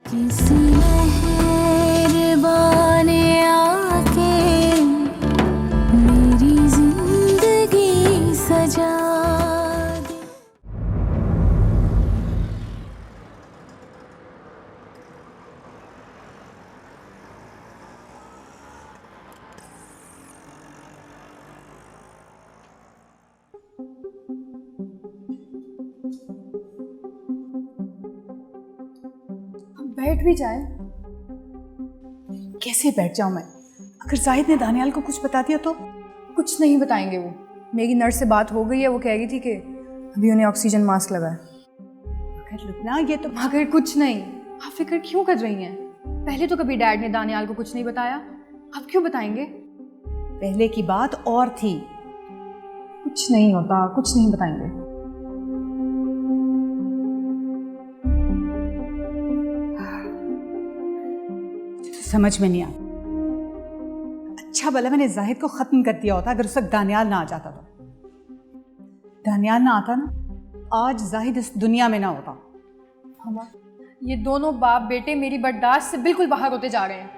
किसी मेहरबान आके मेरी जिंदगी सजा दे। बैठ भी जाए। कैसे बैठ जाऊं मैं? अगर जाहिद ने दानियाल को कुछ बता दिया तो? कुछ नहीं बताएंगे वो। मेरी नर्स से बात हो गई है, वो कह रही थी कि अभी उन्हें ऑक्सीजन मास्क लगा है। मगर लुबना, ये तो मगर कुछ नहीं। आप फिक्र क्यों कर रही हैं? पहले तो कभी डैड ने दानियाल को कुछ नहीं बताया, अब क्यों बताएंगे? पहले की बात और थी। कुछ नहीं होता, कुछ नहीं बताएंगे। समझ में नहीं आ। अच्छा भला मैंने जाहिद को खत्म कर दिया होता अगर उस वक्त दानियाल ना आ जाता तो। दानियाल ना आता ना, आज जाहिद इस दुनिया में ना होता। हमा, ये दोनों बाप बेटे मेरी बर्दाश्त से बिल्कुल बाहर होते जा रहे हैं।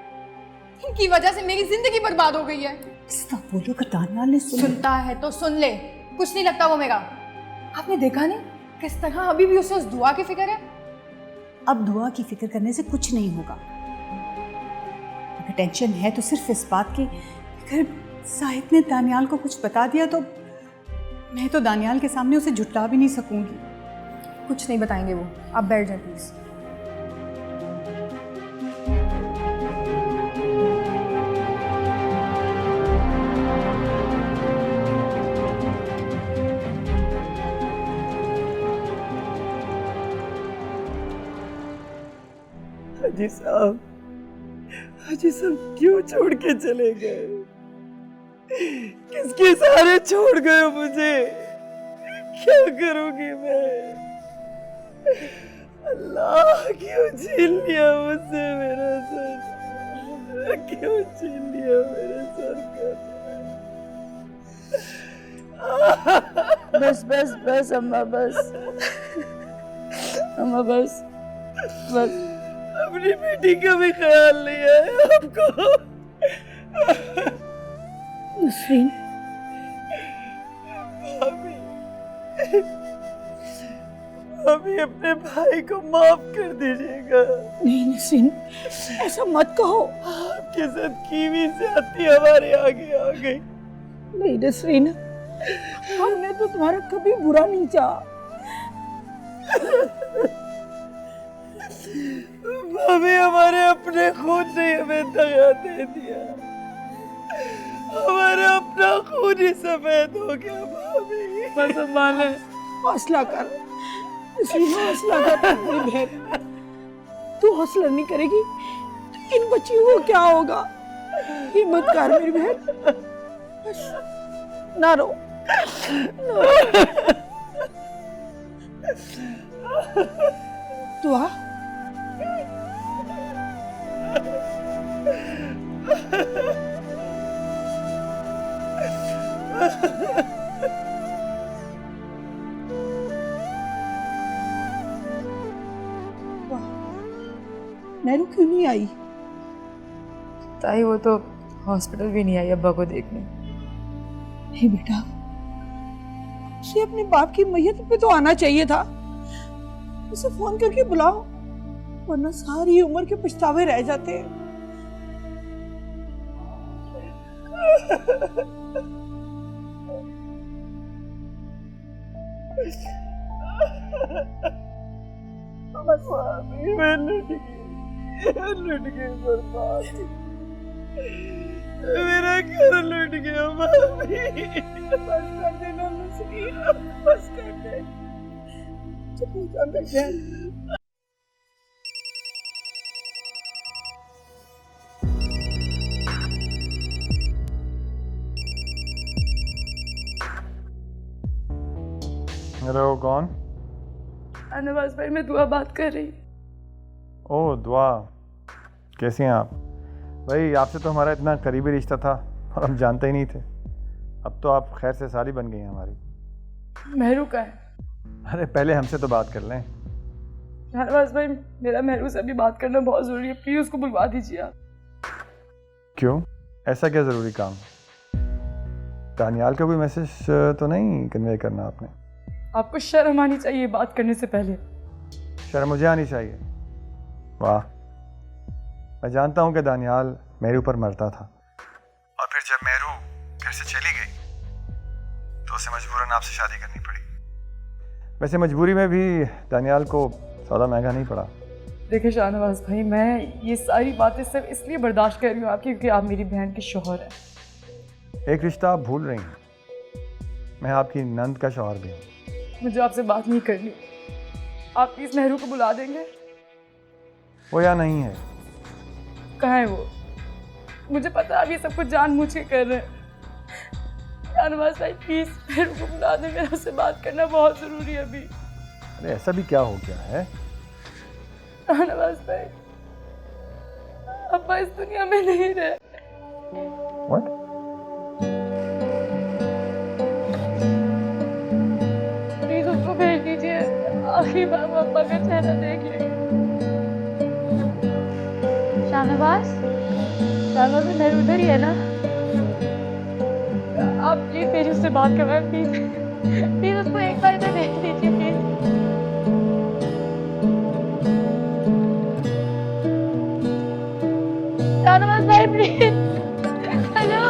इनकी वजह से मेरी जिंदगी बर्बाद हो गई है। इस तरह बोलो कि दानियाल ने सुनता है तो सुन ले, कुछ नहीं लगता वो मेरा। आपने देखा नहीं किस तरह अभी भी उसे उस दुआ की फिक्र है। अब दुआ की फिक्र करने से कुछ नहीं होगा। टेंशन है तो सिर्फ इस बात की, अगर जाहिद ने दानियाल को कुछ बता दिया तो मैं तो दानियाल के सामने उसे झुठला भी नहीं सकूंगी। कुछ नहीं बताएंगे वो, आप बैठ जाए प्लीज। हाजी साहब क्यों छोड़ के चले गए? किसके सहारे छोड़ गए मुझे? क्या करूंगी मैं? अल्लाह क्यों छीन लिया मुझसे मेरा सर? क्यों छीन लिया मेरे सर का? बस बस बस अम्मा, बस अम्मा, बस बस। अपनी बेटी का भी ख्याल नहीं है आपको? नसरीन, भाभी अपने भाई को माफ कर दीजिएगा। नहीं नसरीन, ऐसा मत कहो। आपके साथ कीवी ज्यादती हमारे आगे आ गई। नहीं नसरीन, हमने तो तुम्हारा कभी बुरा नहीं चाहा। भाभी हमारे अपने खून ने हमें दगा दे दिया। हमारा अपना खून ही सफेद हो गया भाभी। बस अम्मा ने हौसला कर, नसरीन हौसला कर मेरी बहन। तू हौसला नहीं करेगी तो इन बच्चियों को क्या होगा? हिम्मत कर मेरी बहन, बस ना रो, ना रो। दुआ नैरू क्यों नहीं आई? ताई वो तो हॉस्पिटल भी नहीं आई अब्बा को देखने। नहीं बेटा, उसे अपने बाप की मैयत पे तो आना चाहिए था। उसे फोन करके बुलाओ, वरना सारी उम्र के पछतावे रह जाते हैं। मैं लुट गई बर्बाद। मेरा घर लुट गया भाभी। बस कर देना नसरीन, बस कर दे। चुप हो जा बेटा। हेलो, कौन? नवाज भाई, मैं दुआ बात कर रही। ओह दुआ, कैसी हैं आप? भाई आपसे तो हमारा इतना करीबी रिश्ता था और हम जानते ही नहीं थे। अब तो आप खैर से साली बन गई हैं हमारी। मेहरू का है। अरे पहले हमसे तो बात कर लें। शाहनवाज भाई, मेरा मेहरू से अभी बात करना बहुत ज़रूरी है, प्लीज़ उसको बुलवा दीजिए आप। क्यों, ऐसा क्या ज़रूरी काम? दानियाल का कोई मैसेज तो नहीं कन्वे करना आपने? आपको शर्म आनी चाहिए बात करने से पहले। शर्म मुझे आनी चाहिए? वाह, मैं जानता हूँ कि दानियाल मेरू पर मरता था, और फिर जब मेरू घर से चली गई तो उसे मजबूरन आपसे शादी करनी पड़ी। वैसे मजबूरी में भी दानियाल को सौदा महंगा नहीं पड़ा। देखिए शाहनवाज भाई, मैं ये सारी बातें सिर्फ इसलिए बर्दाश्त कर रही हूँ आपकी, क्योंकि आप मेरी बहन के शौहर हैं। एक रिश्ता आप भूल रही हैं, मैं आपकी नंद का शौहर भी हूँ। मुझे आपसे बात नहीं करनी, आप प्लीज़ मेहरू को बुला देंगे? वो यहाँ नहीं है। कहाँ है वो? मुझे पता है आप ये सब कुछ जानबूझ के कर रहे हैं। शाहनवाज भाई प्लीज़ मेहरू को बुला दें, मेरा उससे बात करना बहुत ज़रूरी है अभी। अरे ऐसा भी क्या हो गया है? शाहनवाज भाई, अब्बा इस दुनिया में नहीं रहे। What? प्लीज उसको भेज दीजिए, आखिरी बार वो अब्बा का चेहरा देख लेंगे। शाहनवाज, शाहनवाज में मेहरू उधर ही है ना? आप प्लीज मेरी उससे बात करवाएं, प्लीज प्लीज उसको एक बार इधर भेज दीजिए प्लीज। शाहनवाज भाई प्लीज, हेलो।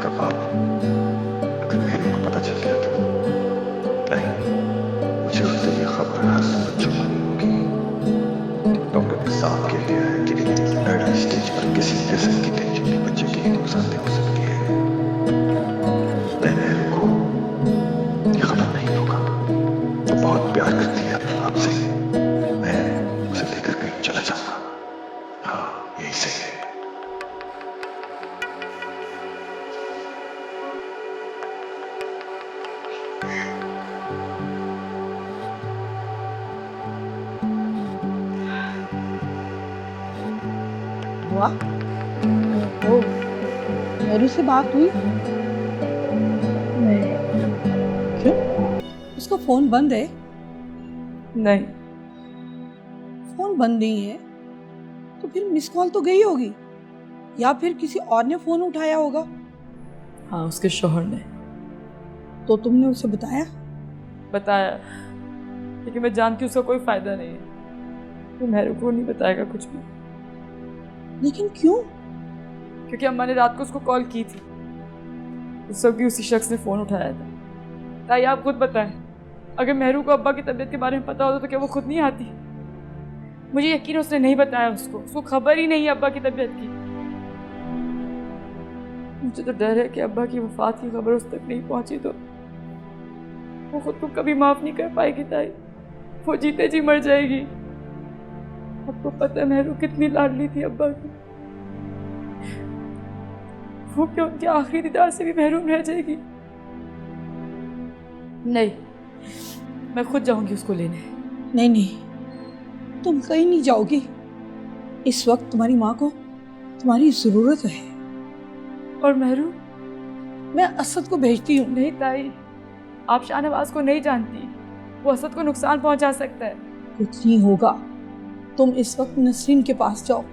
का बाप अगर मेरे को पता चल गया तो नहीं, मुझे उससे ये खबर हर छुपानी होगी। डॉक्टर ने साफ कह दिया है कि अर्ली स्टेज पर किसी किस्म की टेंशन भी बच्चे की नुकसानदेह हो सकती है। मैं मेरे को ये खबर नहीं होगा, वो बहुत प्यार करती है आपसे, मैं उसे लेकर कहीं चला जाऊंगा। हाँ, यही सही है। वाह, ओ, मेरू से बात हुई? नहीं। क्यों? उसका फोन बंद है? नहीं। फोन बंद नहीं है तो फिर मिस कॉल तो गई होगी, या फिर किसी और ने फोन उठाया होगा। हाँ, उसके शौहर ने। तो तुमने उसे बताया? बताया, लेकिन मैं जानती हूँ उसका कोई फायदा नहीं है, वो मेहरू को नहीं बताएगा कुछ भी। लेकिन क्यों? क्योंकि अम्मा ने रात को उसको कॉल की थी, उस वक्त भी उसी शख्स ने फ़ोन उठाया था। ताई आप खुद बताएं, अगर मेहरू को अब्बा की तबीयत के बारे में पता होता तो क्या वो खुद नहीं आती? मुझे यकीन है उसने नहीं बताया, उसको खबर ही नहीं है अब्बा की तबीयत की। मुझे तो डर है कि अब्बा की वफात की खबर उस तक नहीं पहुंची तो वो खुद को कभी माफ़ नहीं कर पाएगी ताई, वो जीते जी मर जाएगी। आपको पता है मेहरू कितनी लाडली थी अब्बा की, वो क्या उनके आखिरी दीदार से भी महरूम रह जाएगी? नहीं, मैं खुद जाऊंगी उसको लेने। नहीं नहीं, तुम कहीं नहीं जाओगी। इस वक्त तुम्हारी माँ को तुम्हारी जरूरत है। और महरू? मैं असद को भेजती हूँ। नहीं ताई, आप शाहनवाज को नहीं जानती, वो असद को नुकसान पहुंचा सकता है। कुछ नहीं होगा, तुम इस वक्त नसरीन के पास जाओ,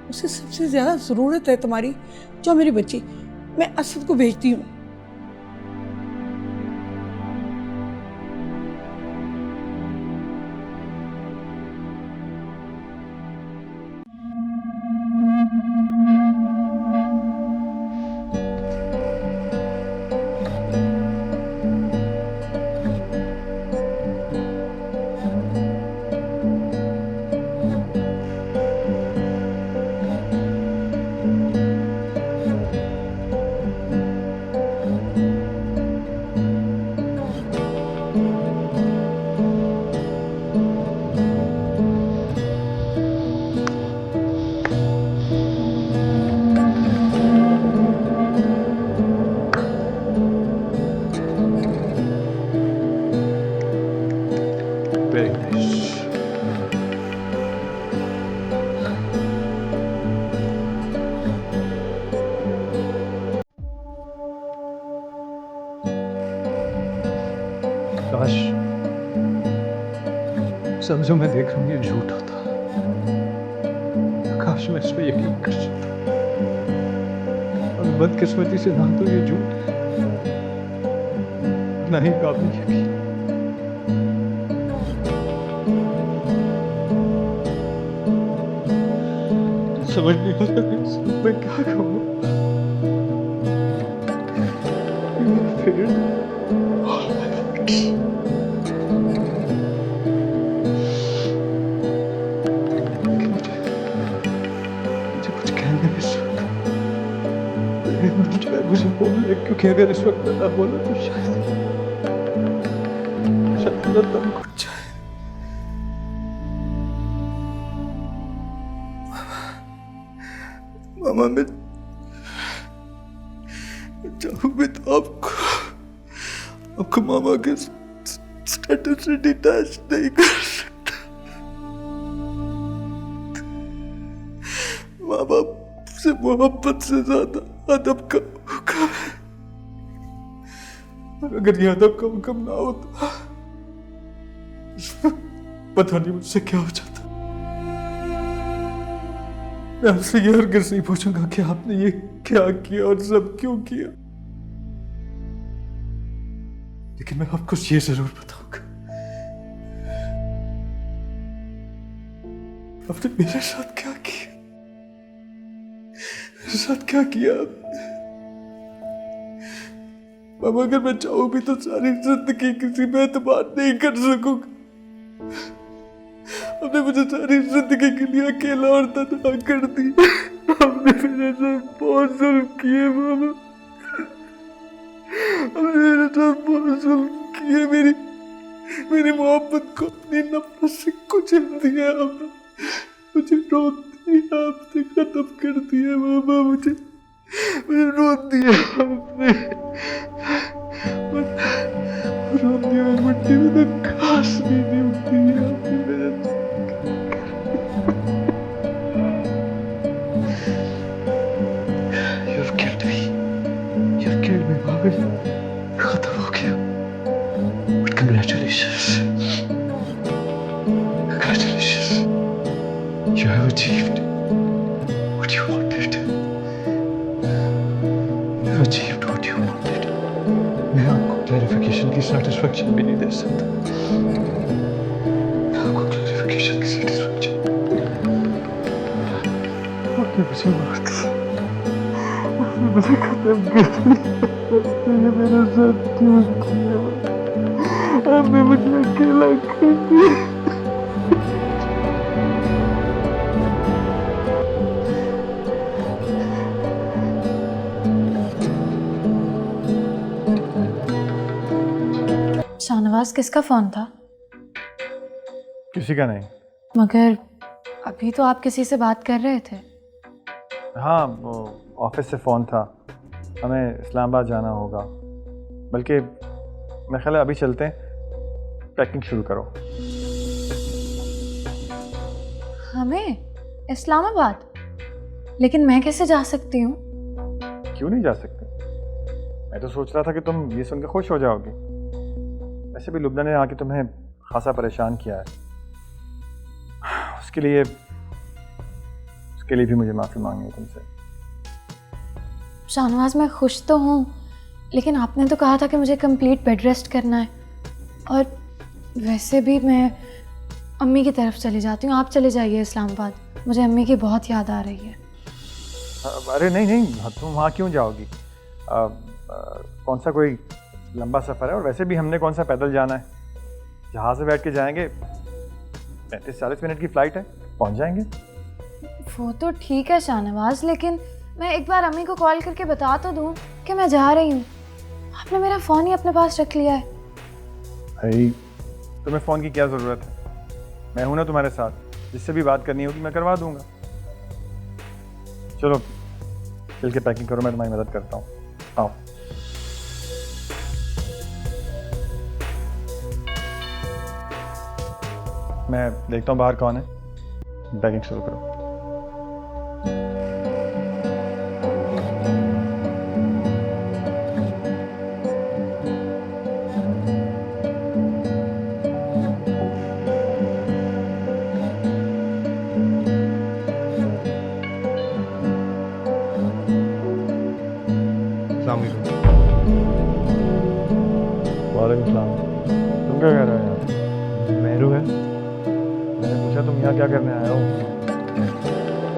उसे सबसे ज्यादा जरूरत है तुम्हारी। जाओ मेरी बच्ची, मैं असद को भेजती हूँ। Very nice. काश समझो मैं देख रहा हूँ ये झूठ होता, काश मैं इस पर यकीन कर सकता, और बदकिस्मती से ना तो ये झूठ है, ना ही काबिल यकीन। समझ नहीं आ रहा मैं क्या कहूँ। फिर मुझे बोलने, क्योंकि अगर इस वक्त ना बोला तो शायद मेरा दम घुट जाए। मामा मैं चाहूँ भी तो आपको मामा के स्टेटस से डिटैच नहीं कर सकता। माँ बाप से मोहब्बत से ज्यादा अदब का हुक्म है, और अगर ये अदब का हुक्म ना होता पता नहीं मुझसे क्या हो जाता। मैं आपसे ये हरगिज़ नहीं पूछूंगा कि आपने ये क्या किया और सब क्यों किया, लेकिन मैं आपको ये जरूर बताऊंगा, आपने मेरे साथ क्या किया, मेरे साथ क्या किया आपने। मामा अगर मैं चाहूं भी तो सारी जिंदगी किसी पे एतबार नहीं कर सकूंगा। आपने मुझे सारी जिंदगी के लिए अकेला और तन्हा कर दिया। आपने मेरे साथ बहुत जुल्म किए मामा, आपने मेरे साथ बहुत जुल्म किए, मेरी मोहब्बत को अपनी नफरत से कुचल दिया आपने, मुझे रोक दिया, आपने खत्म कर दिया मामा, मुझे रोक दिया आपने, रोक दिया मिट्टी में तो घास भी नहीं उगती आपने मेरे साथ। You've killed me. You've killed me, Bobby. खत्म हो गया। But congratulations. Congratulations. You have achieved what you wanted. You have achieved what you wanted. मैं आपको क्लैरिफिकेशन की सेटिस्फेक्शन भी नहीं दे सकता। मैं आपको क्लैरिफिकेशन की सेटिस्फेक्शन। आपने मुझे मार दिया। मुझे खत्म कर दिया, मेरे साथ क्यों किया, आपने मुझे अकेला कर दिया। शाहनवाज किसका फोन था? किसी का नहीं। मगर अभी तो आप किसी से बात कर रहे थे। हाँ, वो ऑफिस से फ़ोन था, हमें इस्लामाबाद जाना होगा, बल्कि मेरा ख्याल है अभी चलते हैं, पैकिंग शुरू करो। हमें इस्लामाबाद? लेकिन मैं कैसे जा सकती हूँ? क्यों नहीं जा सकते? मैं तो सोच रहा था कि तुम ये सुन के खुश हो जाओगी। वैसे भी लुबना ने आके तुम्हें खासा परेशान किया है, उसके लिए भी मुझे माफ़ी मांगनी है तुमसे। शाहनवाज मैं खुश तो हूँ, लेकिन आपने तो कहा था कि मुझे कंप्लीट बेड रेस्ट करना है, और वैसे भी मैं अम्मी की तरफ चली जाती हूँ। आप चले जाइए इस्लामाबाद, मुझे अम्मी की बहुत याद आ रही है। अरे नहीं, तुम वहाँ क्यों जाओगी? कौन सा कोई लंबा सफ़र है, और वैसे भी हमने कौन सा पैदल जाना है, जहाज़ से बैठ के जाएंगे, 35-40 मिनट की फ़्लाइट है, पहुँच जाएंगे। वो तो ठीक है शाहनवाज, लेकिन मैं एक बार अम्मी को कॉल करके बता तो दूँ कि मैं जा रही हूँ। आपने मेरा फ़ोन ही अपने पास रख लिया है। अरे तुम्हें फ़ोन की क्या ज़रूरत है? मैं हूं ना तुम्हारे साथ, जिससे भी बात करनी होगी मैं करवा दूंगा। चलो चल के पैकिंग करो, मैं तुम्हारी मदद करता हूँ। आओ। मैं देखता हूँ बाहर कौन है, बैगिंग शुरू करो। वालेकुम सलाम। तुम क्या कर रहे हो यार? मेहरू है। मैंने पूछा तुम यहाँ क्या करने आए हो?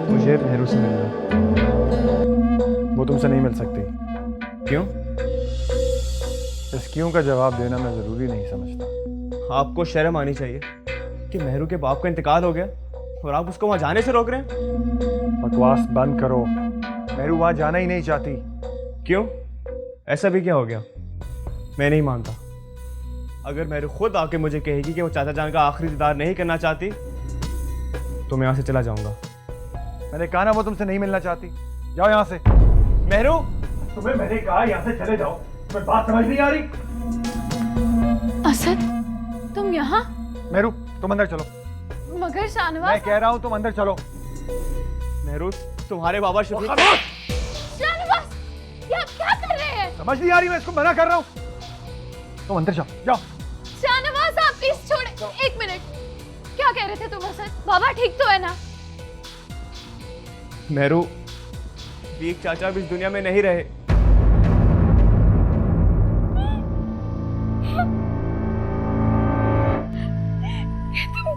मुझे मेहरू से मिलना है। वो तुमसे नहीं मिल सकती। क्यों? इस क्यों का जवाब देना मैं ज़रूरी नहीं समझता। आपको शर्म आनी चाहिए कि मेहरू के बाप का इंतकाल हो गया और आप उसको वहाँ जाने से रोक रहे हैं। बकवास बंद करो। मेहरू वहाँ जाना ही नहीं चाहती। क्यों? ऐसा भी क्या हो गया? मैं नहीं मानता। अगर मेहरू खुद आके मुझे कहेगी कि वो चाचा जान का आखिरी दीदार नहीं करना चाहती तो मैं यहाँ से चला जाऊंगा। मैंने कहा ना वो तुमसे नहीं मिलना चाहती। जाओ यहाँ से। मेहरू, तुम्हें मैंने कहा यहाँ से चले जाओ। तुम्हें बात समझ नहीं आ रही? असद, तुम यहाँ? मेहरू तुम अंदर चलो। मगर शाहनवाज, मैं कह रहा हूँ तुम अंदर चलो। मेहरू, तुम्हारे बाबा शफीक। शाहनवाज, ये आप क्या कर रहे हैं? समझ नहीं आ रही? मैं इसको मना कर रहा हूँ। तुम अंदर जाओ, जाओ। शाहनवाज, आप प्लीज छोड़े। एक मिनट, क्या कह रहे थे तुम असद? बाबा ठीक तो है ना? मेहरू, वीक चाचा भी इस दुनिया में नहीं रहे। तुम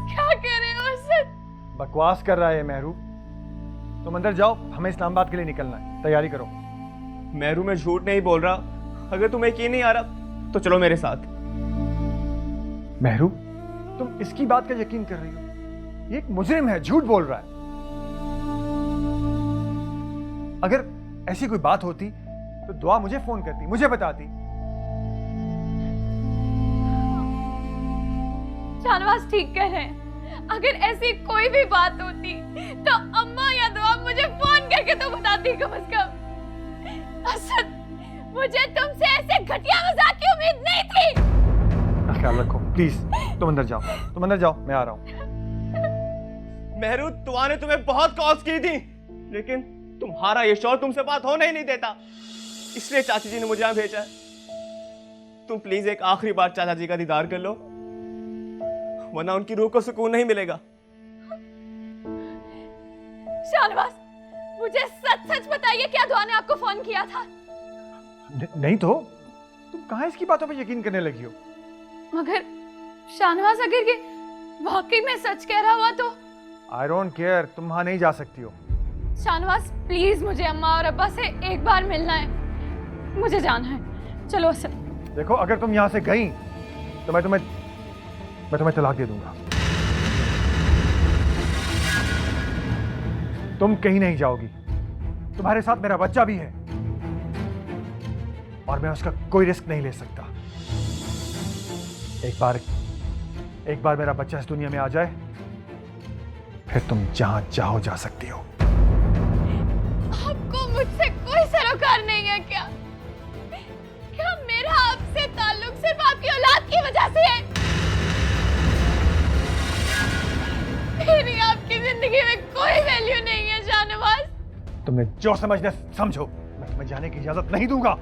क्या कह रहे हो असद? बकवास कर रहा है मेहरू। तुम अंदर जाओ, हमें इस्लामाबाद के लिए निकलना है। तैयारी करो। मेहरू, मैं झूठ नहीं बोल रहा। अगर तुम्हें यकीन नहीं आ रहा तो चलो मेरे साथ। मेहरू, तुम इसकी बात का यकीन कर रही हो? ये एक मुजरिम है, झूठ बोल रहा है। अगर ऐसी कोई बात होती तो दुआ मुझे फोन करती, मुझे बताती। शाहनवाज ठीक कह रहे हैं। अगर ऐसी कोई भी बात होती तो अम्मा या दुआ मुझे फोन करके तो बताती कम से कम। असद, मुझे तुमसे ऐसे घटिया मजाक की उम्मीद नहीं थी। ख्याल रखो प्लीज। तुम अंदर जाओ, तुम अंदर जाओ, मैं आ रहा हूं। मेहरू, दुआ ने तुम्हें बहुत कॉल्स की थी लेकिन तुम्हारा ये शौर तुमसे बात होने ही नहीं देता, इसलिए चाची जी ने मुझे यहाँ भेजा है। तुम प्लीज एक आखिरी बार चाचा जी का दीदार कर लो, वरना उनकी रूह को सुकून नहीं मिलेगा। शाहनवाज, मुझे सच सच बताइए, क्या दुआ ने आपको फोन किया था? नहीं तो तुम कहाँ इसकी बातों पे यकीन करने लगी हो? मगर शाहनवाज, अगर ये वाकई में सच कह रहा हुआ तो? आई डोंट केयर, तुम वहां नहीं जा सकती हो। शाहनवाज प्लीज, मुझे अम्मा और अब्बा से एक बार मिलना है, मुझे जाना है। चलो असद। देखो, अगर तुम यहाँ से गई तो मैं तुम्हें तलाक दे दूंगा। तुम कहीं नहीं जाओगी। तुम्हारे साथ मेरा बच्चा भी है और मैं उसका कोई रिस्क नहीं ले सकता। एक बार मेरा बच्चा इस दुनिया में आ जाए फिर तुम जहां चाहो जा सकती हो। आपको मुझसे कोई सरोकार नहीं है क्या? क्या मेरा आपसे ताल्लुक सिर्फ आपकी औलाद की वजह से है? मेरी आपकी जिंदगी में कोई वैल्यू नहीं है शाहनवाज। तुमने जो समझना समझो, मैं तुम्हें जाने की इजाजत नहीं दूंगा।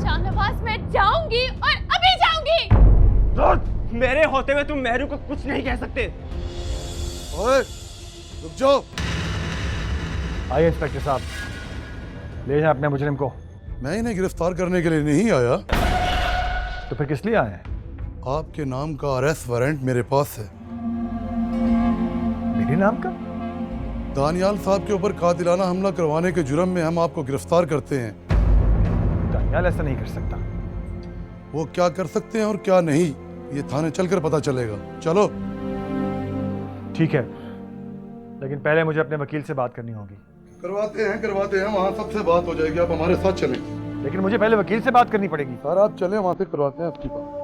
शाहनवाज, मैं जाऊंगी और अभी जाऊंगी। मेरे होते हुए तुम मेहरू को कुछ नहीं कह सकते। ओए, रुक जाओ। आइए इंस्पेक्टर साहब, ले जाएं अपने मुजरिम को। मैं इन्हें गिरफ्तार करने के लिए नहीं आया। तो फिर किस लिए आए हैं? आपके नाम का अरेस्ट वारंट मेरे पास है। मेरे नाम का? दानियाल साहब के ऊपर कातिलाना हमला करवाने के जुर्म में हम आपको गिरफ्तार करते हैं। दानियाल ऐसा नहीं कर सकता। वो क्या कर सकते हैं और क्या नहीं, ये थाने चलकर पता चलेगा। चलो। ठीक है, लेकिन पहले मुझे अपने वकील से बात करनी होगी। करवाते हैं, वहाँ सबसे बात हो जाएगी। आप हमारे साथ चलें। लेकिन मुझे पहले वकील से बात करनी पड़ेगी। सर आप चलें, वहाँ से करवाते हैं आपकी बात।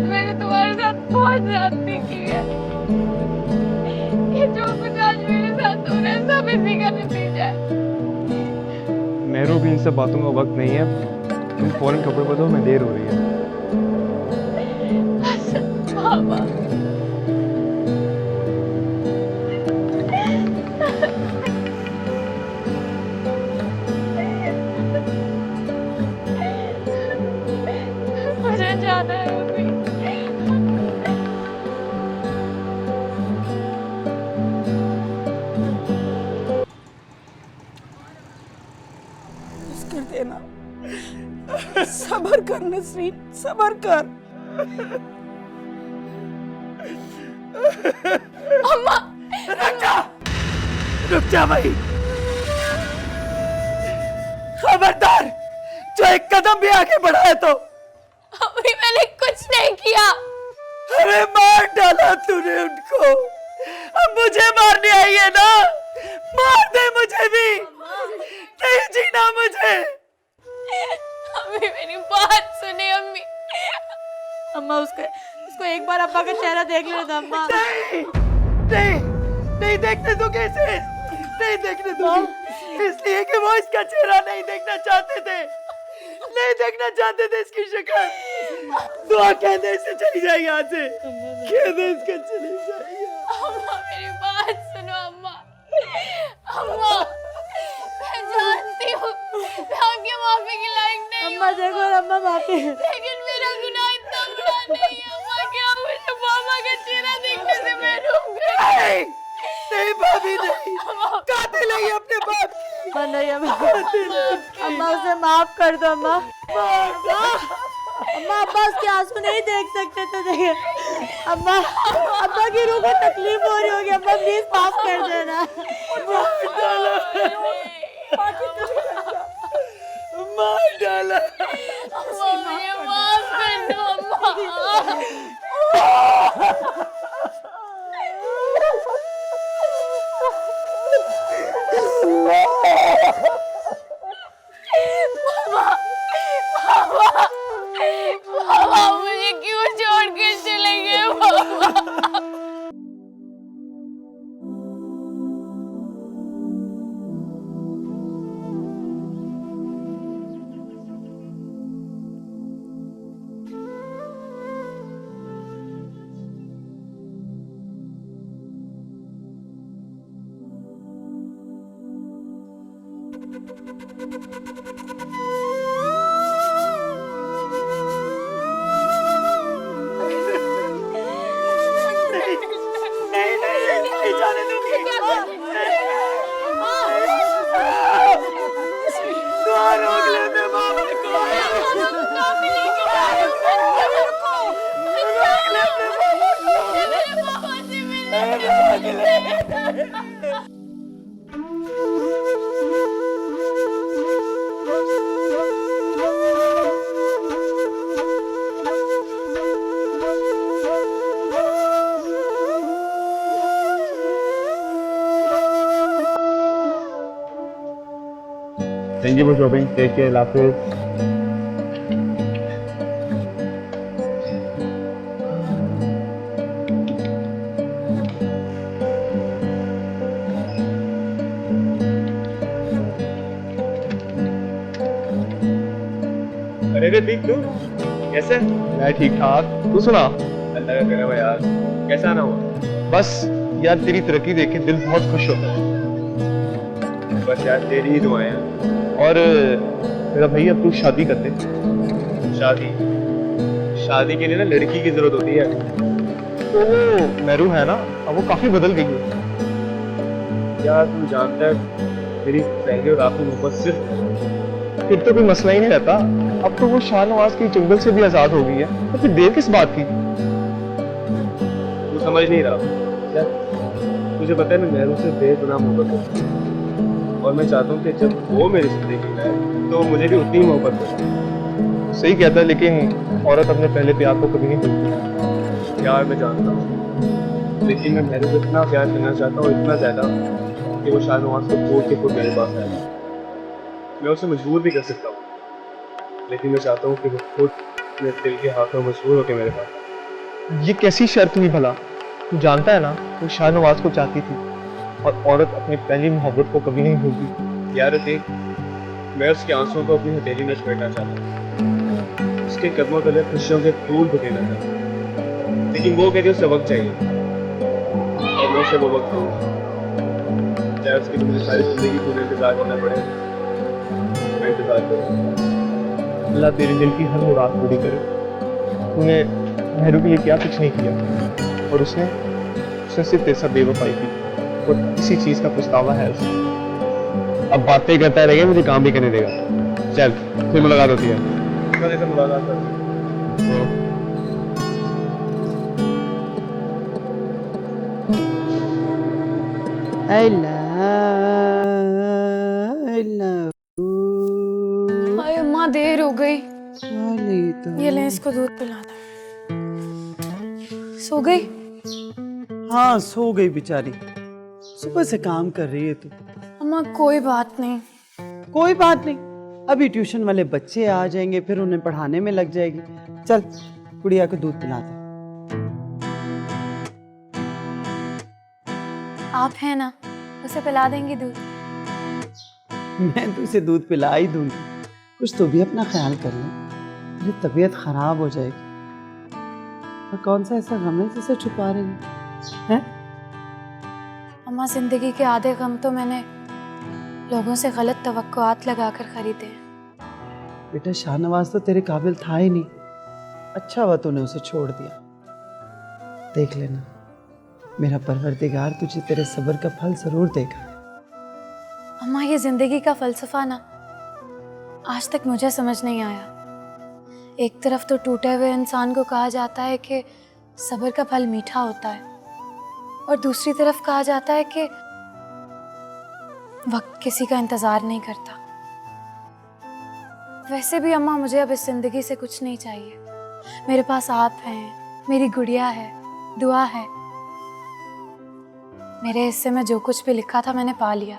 मैंने बहुत ज्यादती की है। ये जो कुछ आज मेरे साथ हो रहा है सब इसी का नतीजा है। मेहरू भी इन सब बातों का वक्त नहीं है, तुम फौरन कपड़े बदलो, मैं देर हो रही है। पापा मुझे जाना है अभी। कर देना, सब्र कर नसरीन, सब्र कर। अम्मा रुक जा भाई, खबरदार जो एक कदम भी आगे बढ़ा है तो। अभी मैंने कुछ नहीं किया। अरे मार डाला तूने उनको, अब मुझे मारने आई है ना, मार दे मुझे भी, नहीं जीना मुझे। अम्मी मेरी बात सुने अम्मी। अम्मा उसको एक बार अब्बा का चेहरा देख लेना था अम्मा। नहीं देखने दो, कैसे नहीं देखने दो, इसलिए कि वो इसका चेहरा नहीं देखना चाहते थे, नहीं देखना चाहते थे इसकी शक्ल। दुआ कह दे इससे चली जाए यहाँ से, कह दे इसका चली जाए। अम्मा मेरी बात सुनो अम्मा। अम्मा मैं जानती हूँ मैं आपकी माफी की लायक नहीं। अम्मा देखो अम्मा माफी, लेकिन मेरा गुनाह इतना बड़ा नहीं है अम्मा, क्या मुझे पापा का चेहरा देखने से महरूम कर दिया? नहीं भाभी नहीं, कातिल है ये अपने बाप की। नहीं अम्मा उसे माफ कर दो अम्मा। अम्मा अब्बास के आंसू नहीं देख सकते तो देखिए अम्मा, अब्बा की रूह को तकलीफ हो रही होगी, अम्मा प्लीज माफ कर देना। मार डाला अम्मा मुझे माफ कर दो अम्मा। पापा मुझे क्यों छोड़ कर चले गए पापा? नहीं जाने दूंगी। दुआ रोक ले दे बाबा को, रोक ले अपने बाबा को, रोक ले। Thank you for shopping. Take care. Hafiz. अरे ठीक तू कैसे? मैं ठीक ठाक, तू सुना? अल्लाह का करम है यार, कैसा आना हुआ? बस यार तेरी तरक्की देख के दिल बहुत खुश होता है। बस यार तेरी ही दुआएं हैं। और मेरा भाई अब तू शादी करते। शादी के लिए ना लड़की की जरूरत होती है। तो वो मेहरू है ना, अब वो काफी बदल गई है यार, तू जानता है मेरी पहले और आखिरी मोहब्बत सिर्फ, फिर तो कोई मसला ही नहीं रहता। अब तो वो शाहनवाज की चुंगल से भी आजाद हो गई है, तो फिर देर किस बात की? तू समझ नहीं रहा यार, तुझे पता है मैं मेहरू से बेगुनाह मोहब्बत करता हूँ, और मैं चाहता हूँ कि जब वो मेरी जिंदगी में आए तो मुझे भी उतनी मोहब्बत करे। सही कहता है, लेकिन औरत अपने पहले प्यार को कभी नहीं भूलती। यार मैं जानता हूँ, लेकिन मैं मेहरू को इतना प्यार करना चाहता हूँ, इतना ज़्यादा कि वो शाहनवाज को छोड़ के खुद मेरे पास आएगा। मैं उसे मजबूर भी कर सकता हूँ, लेकिन मैं चाहता हूँ कि वो खुद मेरे दिल के हाथों मजबूर होकर मेरे पास आए। ये कैसी शर्त हुई भला? तू जानता है ना, वो शाहनवाज को चाहती थी और औरत अपनी पहली मोहब्बत को कभी नहीं भूलती। यार देख, मैं उसके आंसुओं को अपनी हथेली में समेटना चाहता हूँ, उसके कदमों तले खुशियों के फूल बुकेना चाहता हूँ, लेकिन वो कहती है उसे वक्त चाहिए और मैं उसे वो वक्त दूंगा, चाहे उसकी मुझे सारी जिंदगी पूरे इंतजार करना पड़े। मैं इंतजार करूँ। अल्लाह तेरे दिल की हर मुराद पूरी करे। तूने मेहरू के लिए क्या कुछ नहीं किया और उसने सिर्फ तेरे साथ बेवफाई की और इसी चीज का पछतावा है उसे। अब बातें करता रहेगा, मुझे काम भी करने देगा। चल फिर मुलाकात होती है। कल से मुलाकात करते हैं। हाय अम्मा, देर हो गई। ये ले, इसको दूध पिला दो। सो गई? हाँ सो गई बेचारी, सुबह से काम कर रही है तू। अम्मा कोई बात नहीं। कोई बात नहीं, अभी ट्यूशन वाले बच्चे आ जाएंगे, फिर उन्हें पढ़ाने में लग जाएगी। चल गुड़िया को दूध पिला दे। आप हैं ना, उसे पिला देंगी दूध? मैं तो इसे दूध पिला ही दूंगी, कुछ तो भी अपना ख्याल कर ले, मेरी तबीयत खराब हो जाएगी। और कौन सा ऐसा गम है जिसे छुपा रही है? अम्मा जिंदगी के आधे गम तो मैंने लोगों से गलत तवक्कुआत लगाकर खरीदे हैं। बेटा शाहनवाज तो तेरे काबिल था ही नहीं, अच्छा हुआ तूने उसे छोड़ दिया। देख लेना, मेरा परवरदिगार तुझे तेरे सब्र का फल जरूर देगा। अम्मा ये जिंदगी का फलसफा ना आज तक मुझे समझ नहीं आया। एक तरफ तो टूटे हुए इंसान को कहा जाता है कि सब्र का फल मीठा होता है, और दूसरी तरफ कहा जाता है कि वक्त किसी का इंतजार नहीं करता। वैसे भी अम्मा मुझे अब इस जिंदगी से कुछ नहीं चाहिए। मेरे पास आप हैं, मेरी गुड़िया है, दुआ है। मेरे हिस्से में जो कुछ भी लिखा था मैंने पा लिया,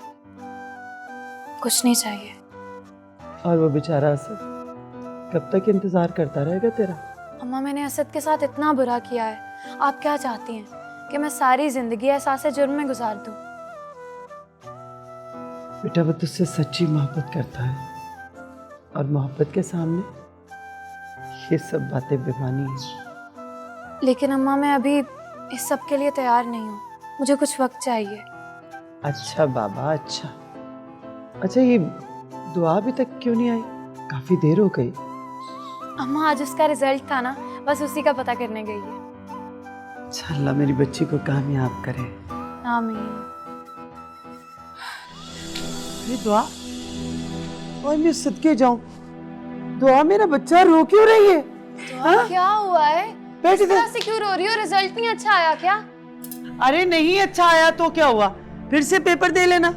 कुछ नहीं चाहिए। और वो बेचारा असद कब तक इंतजार करता रहेगा तेरा? अम्मा मैंने असद के साथ इतना बुरा किया है, आप क्या चाहती हैं कि मैं सारी जिंदगी एहसास जुर्म में गुजार दूं? बेटा वो तुझसे सच्ची मोहब्बत करता है, और मोहब्बत के सामने ये सब बातें बेमानी है। लेकिन अम्मा मैं अभी इस सब के लिए तैयार नहीं हूँ, मुझे कुछ वक्त चाहिए। अच्छा बाबा अच्छा। अच्छा ये दुआ अभी तक क्यों नहीं आई? काफी देर हो गई। अम्मा आज उसका रिजल्ट था ना, बस उसी का पता करने गई है। अच्छा अल्लाह मेरी बच्ची को कामयाब करे। आमीन। ये दुआ, और मैं सदके जाऊं। दुआ मेरा बच्चा रो क्यों रही है? हाँ? क्या हुआ है? बैठ इस तरह से क्यों रो रही हो? रिजल्ट नहीं अच्छा आया क्या? अरे नहीं अच्छा आया तो क्या हुआ, फिर से पेपर दे लेना।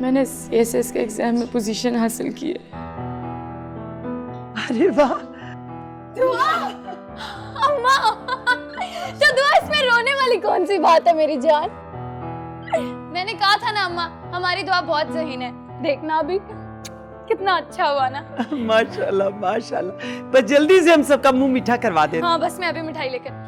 मैंने CSS के एग्जाम में पोजीशन हासिल की है। अरे वाह। दुआ, अम्मा, तो दुआ इसमें रोने वाली कौन सी बात है मेरी जान? मैंने कहा था ना अम्मा, हमारी दुआ बहुत ज़हीन है। देखना अभी कितना अच्छा हुआ ना। माशाल्लाह माशाल्लाह। बस जल्दी से हम सबका मुंह मीठा करवा दे। हाँ बस मैं अभी मिठाई लेकर।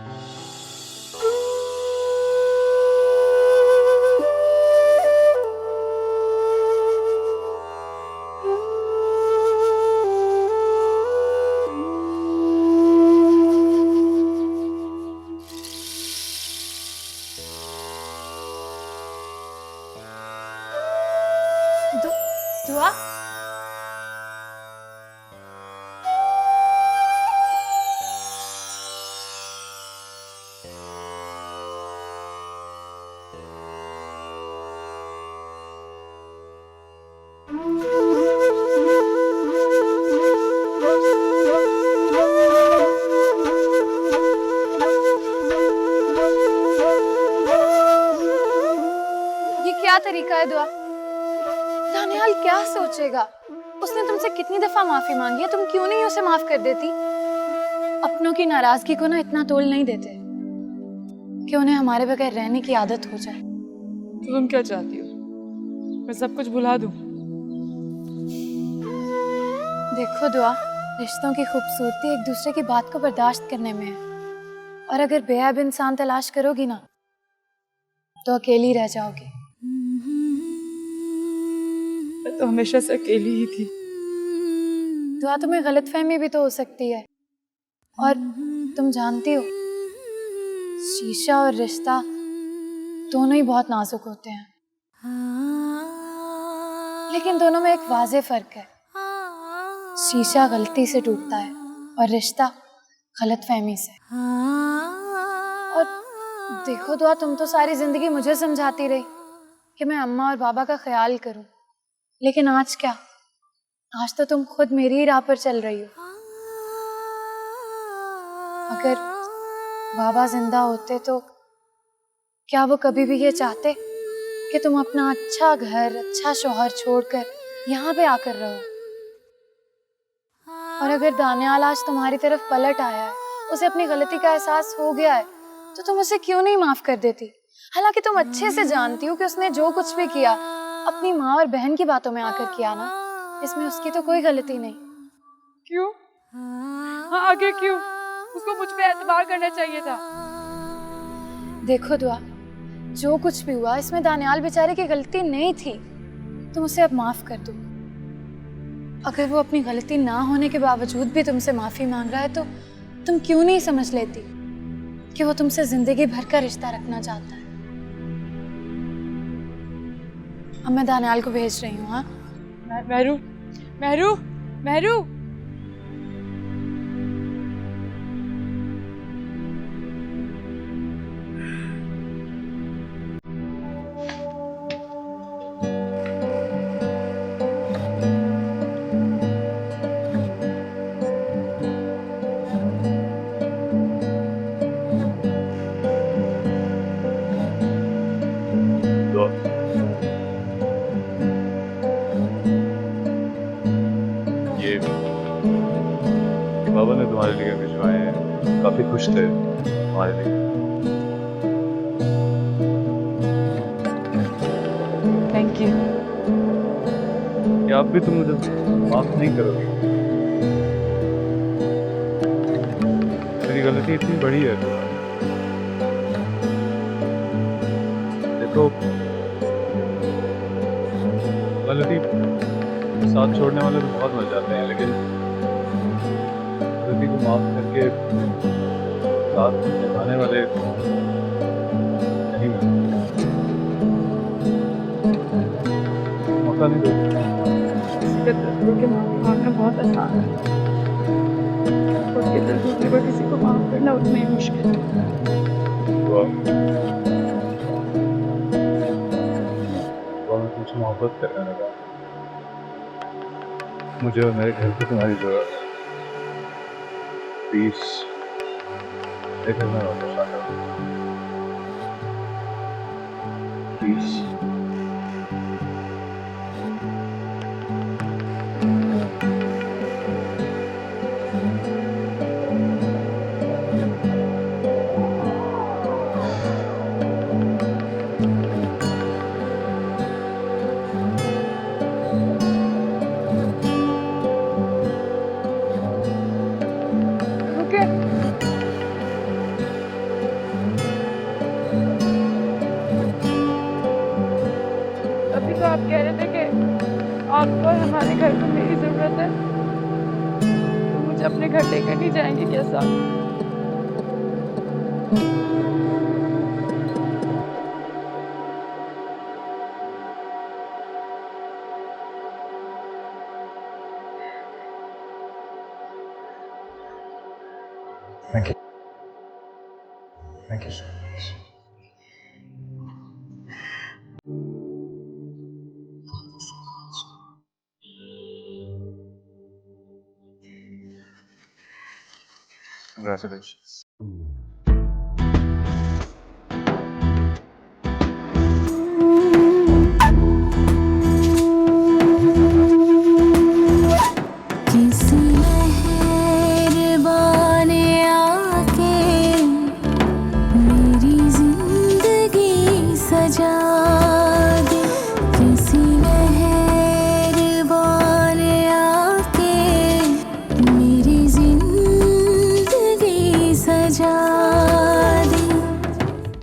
दुआ, ये क्या तरीका है दुआ? दानियाल क्या सोचेगा? उसने तुमसे कितनी दफा माफी मांगी है, तुम क्यों नहीं उसे माफ कर देती? अपनों की नाराजगी को ना इतना तोल नहीं देते कि उन्हें हमारे बगैर रहने की आदत हो जाए। तो तुम क्या चाहती हो? मैं सब कुछ भुला दूं। देखो दुआ, रिश्तों की खूबसूरती एक दूसरे की बात को बर्दाश्त करने में है। और अगर बेअब इंसान तलाश करोगी ना तो अकेली रह जाओगी। मैं तो हमेशा से अकेली ही थी। दुआ, तुम्हें गलतफहमी भी तो हो सकती है। और तुम जानती हो, शीशा और रिश्ता दोनों ही बहुत नाजुक होते हैं, लेकिन दोनों में एक वाज़ेह फर्क है। शीशा गलती से टूटता है और रिश्ता गलतफहमी से। और देखो दुआ, तुम तो सारी जिंदगी मुझे समझाती रही कि मैं अम्मा और बाबा का ख्याल करूं, लेकिन आज क्या? आज तो तुम खुद मेरी ही राह पर चल रही हो। अगर बाबा जिंदा होते तो क्या वो कभी भी ये चाहते कि तुम अपना अच्छा घर, अच्छा शौहर छोड़कर यहाँ पे आकर रहो? और अगर दानियाल आज तुम्हारी तरफ पलट आया है, उसे अपनी गलती का एहसास हो गया है, तो तुम उसे क्यों नहीं माफ कर देती? हालांकि तुम अच्छे से जानती हो कि उसने जो कुछ भी किया अपनी माँ और बहन की बातों में आकर किया ना, इसमें उसकी तो कोई गलती नहीं। क्यों? हाँ, आगे क्यों? उसको मुझ पे एतबार करना चाहिए था। देखो दुआ, जो कुछ भी हुआ इसमें दानियाल बेचारे की गलती नहीं थी। तुम उसे अब माफ कर दो। अगर वो अपनी गलती ना होने के बावजूद भी तुमसे माफी मांग रहा है तो तुम क्यों नहीं समझ लेती कि वो तुमसे जिंदगी भर का रिश्ता रखना चाहता है? अब मैं दानियाल को भेज रही हूँ। हाँ मेहरू, मेहरू, मेहरू। बाबा ने तुम्हारे लिए भिजवाए हैं, काफी खुश थे तुम्हारे लिए। Thank you. क्या अब भी तुम मुझे माफ नहीं करोगे? मेरी गलती इतनी बड़ी है। देखो, गलती साथ छोड़ने वाले तो बहुत मर जाते हैं, लेकिन गलती को माफ करके साथ निभाने वाले नहीं मिलते। मौका नहीं दो। किसी का दर्द हो के माफी मांगना बहुत आसान है, खुद के दर्द होने पर किसी को माफ करना उतना ही मुश्किल है। मैं तुमसे मोहब्बत करने लगा। मुझे और मेरे घर पे तुम्हारी जरूरत है। प्लीज मेरे घर में वापस आ जाओ। प्लीज। अभी तो आप कह रहे थे कि आपको और हमारे घर को मेरी जरूरत है, तो मुझे अपने घर लेकर नहीं जाएंगे क्या साहब? Thank you. Thank you so much. Congratulations. किसी मेहरबान आके मेरी जिंदगी सजा दे, किसी सजा